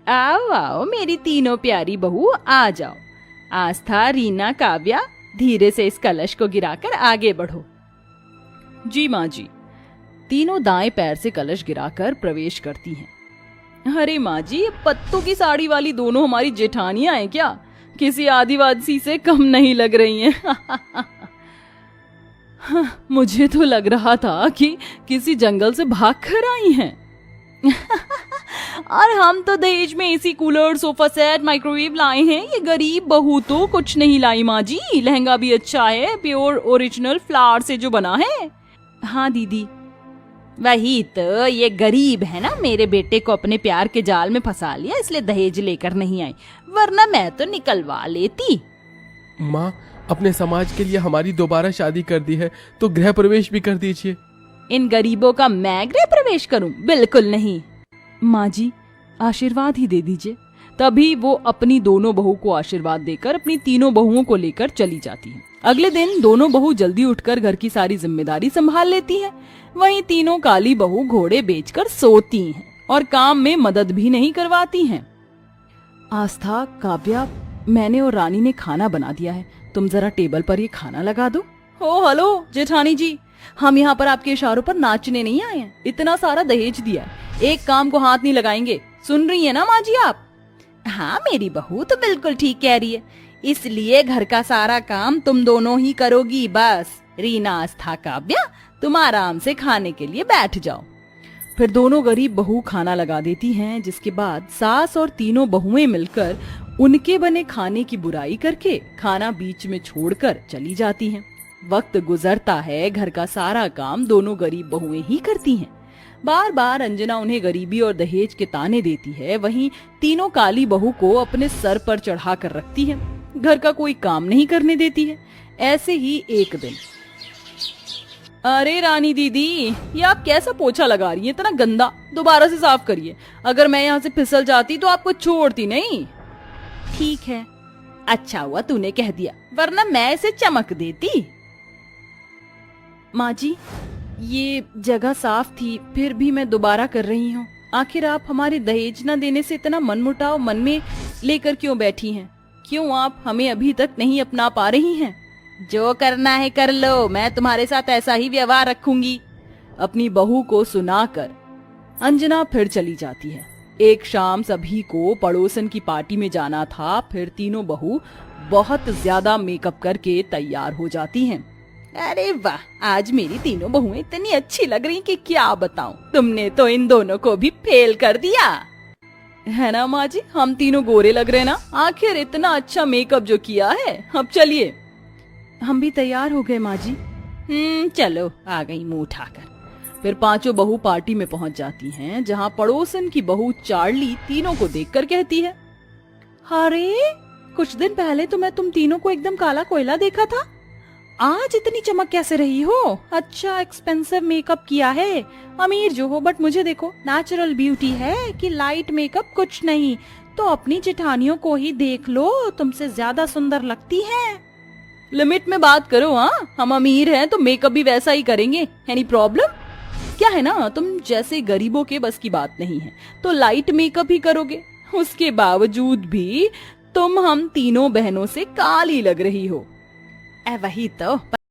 आओ आओ मेरी तीनों प्यारी बहू, आ जाओ। आस्था, रीना, काव्या, धीरे से इस कलश को गिराकर आगे बढ़ो। जी माँ जी। तीनों दाएं पैर से कलश गिराकर प्रवेश करती हैं। अरे माँ जी, ये पत्तों की साड़ी वाली दोनों हमारी जेठानियां हैं क्या? किसी आदिवासी से कम नहीं लग रही हैं। मुझे तो लग रहा था कि किसी जंगल से भाग कर आई हैं। और हम तो दहेज में AC, cooler, sofa set, microwave लाए हैं। ये गरीब बहू तो कुछ नहीं लाई माँ जी। लहंगा भी अच्छा है, प्योर ओरिजिनल फ्लावर से जो बना है। हाँ दीदी। वही तो, ये गरीब है ना, मेरे बेटे को अपने प्यार के जाल में फंसा लिया, इसलिए दहेज लेकर नहीं आई, वरना मैं तो निकलवा लेती। माँ, अपने समाज के लिए हमारी दोबारा शादी कर दी है तो गृह प्रवेश भी कर दीजिए। इन गरीबों का मैं गृह प्रवेश करूं? बिल्कुल नहीं। माँ जी, आशीर्वाद ही दे दीजिए। तभी वो अपनी दोनों बहू को आशीर्वाद देकर अपनी तीनों बहुओं को लेकर चली जाती है। अगले दिन दोनों बहू जल्दी उठकर घर की सारी जिम्मेदारी संभाल लेती हैं। वहीं तीनों काली बहू घोड़े बेचकर सोती हैं और काम में मदद भी नहीं करवाती हैं। आस्था, काव्या, मैंने और रानी ने खाना बना दिया है, तुम जरा टेबल पर ये खाना लगा दो। ओ हेलो जेठानी जी, हम यहाँ पर आपके इशारों पर नाचने नहीं आए हैं। इतना सारा दहेज दिया है, एक काम को हाथ नहीं लगाएंगे। सुन रही है ना माँ जी आप? हाँ मेरी बहू तो बिल्कुल ठीक कह रही है, इसलिए घर का सारा काम तुम दोनों ही करोगी। बस रीना, आस्था, काव्या, तुम आराम से खाने के लिए बैठ जाओ। फिर दोनों गरीब बहू खाना लगा देती हैं, जिसके बाद सास और तीनों बहुएं मिलकर उनके बने खाने की बुराई करके खाना बीच में छोड़कर चली जाती हैं। वक्त गुजरता है, घर का सारा काम दोनों गरीब बहुएं ही करती हैं। बार बार अंजना उन्हें गरीबी और दहेज के ताने देती है, वहीं तीनों काली बहू को अपने सर पर चढ़ा कर रखती है, घर का कोई काम नहीं करने देती है। ऐसे ही एक दिन, अरे रानी दीदी, ये आप कैसा पोछा लगा रही हैं? इतना गंदा, दोबारा से साफ करिए। अगर मैं यहाँ से फिसल जाती तो आपको छोड़ती नहीं। ठीक है, अच्छा हुआ तूने कह दिया, वरना मैं इसे चमक देती। माँ जी, ये जगह साफ थी, फिर भी मैं दोबारा कर रही हूँ। आखिर आप हमारे दहेज न देने से इतना मनमुटाव मन में लेकर क्यों बैठी हैं? क्यों आप हमें अभी तक नहीं अपना पा रही हैं? जो करना है कर लो, मैं तुम्हारे साथ ऐसा ही व्यवहार रखूंगी। अपनी बहू को सुनाकर अंजना फिर चली जाती है। एक शाम सभी को पड़ोसन की पार्टी में जाना था, फिर तीनों बहू बहुत ज्यादा मेकअप करके तैयार हो जाती हैं। अरे वाह, आज मेरी तीनों बहुएं इतनी अच्छी लग रही कि क्या बताऊं। तुमने तो इन दोनों को भी फेल कर दिया है ना माँ जी? हम तीनों गोरे लग रहे ना, आखिर इतना अच्छा मेकअप जो किया है। अब चलिए। हम भी तैयार हो गए माँ जी। चलो, आ गई मुंह उठाकर। फिर पांचों बहू पार्टी में पहुंच जाती हैं, जहां पड़ोसन की बहू चार्ली तीनों को देखकर कहती है, अरे कुछ दिन पहले तो मैं तुम तीनों को एकदम काला कोयला देखा था, आज इतनी चमक कैसे रही हो? अच्छा एक्सपेंसिव मेकअप किया है, अमीर जो हो, बट मुझे देखो नेचुरल ब्यूटी है कि लाइट मेकअप कुछ नहीं। तो अपनी जेठानियों को ही देख लो, तुमसे ज्यादा सुंदर लगती है। लिमिट में बात करो। हाँ, हम अमीर हैं तो मेकअप भी वैसा ही करेंगे। Any problem? क्या है ना, तुम जैसे गरीबों के बस की बात नहीं है तो लाइट मेकअप ही करोगे। उसके बावजूद भी तुम हम तीनों बहनों से काली लग रही हो। वही तो।